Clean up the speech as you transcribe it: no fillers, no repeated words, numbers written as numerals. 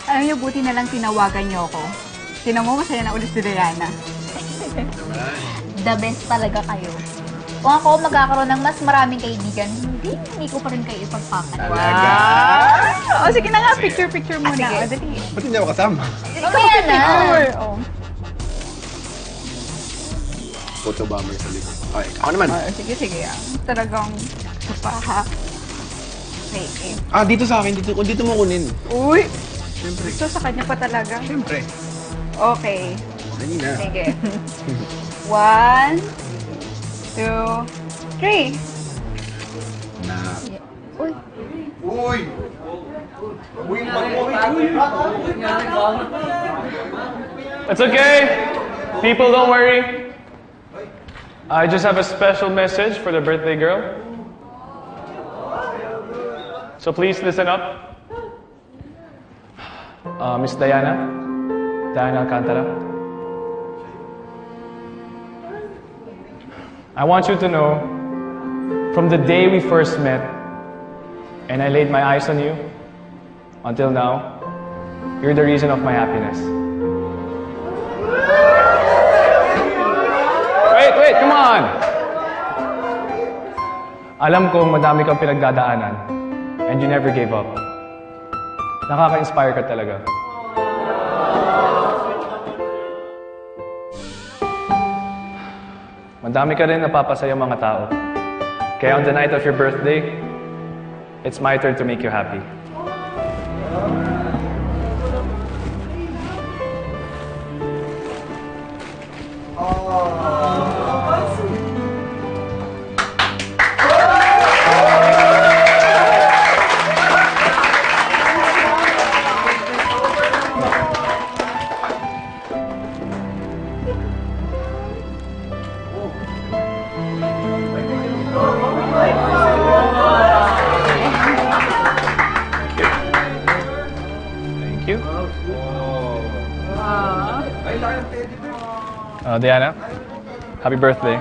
Alam niyo, buti na lang tinawagan niyo ako. Tinan mo, masaya na ulit si Diana. The best talaga kayo. Kung ako magkakaroon ng mas maraming kaibigan, hindi ko pa rin kayo ipagpapalit. Talaga? O, sige na nga, picture muna. Sige. O, dali. Ba't hindi ako kasama? Mamaya na. Picture. O. Photo bomber sa likod. Okay, ako naman. O, sige. Talagang paha. Okay. Ah, dito sa akin. Dito mo kunin. Uy! Siyempre. So, sa kanya pa talaga. Siyempre. Okay. Dali na. Sige. 1, 2, 3. Na. Uy. Uy! Uy, It's okay. People, don't worry. I just have a special message for the birthday girl. So please listen up. Miss Diana Alcantara. I want you to know, from the day we first met, and I laid my eyes on you, until now, you're the reason of my happiness. Wait, come on! Alam ko madami kang pinagdadaanan, and you never gave up. Nakaka-inspire ka talaga. Madami ka rin napapasaya mga tao. Kaya on the night of your birthday, it's my turn to make you happy. Thank you. Diana, happy birthday.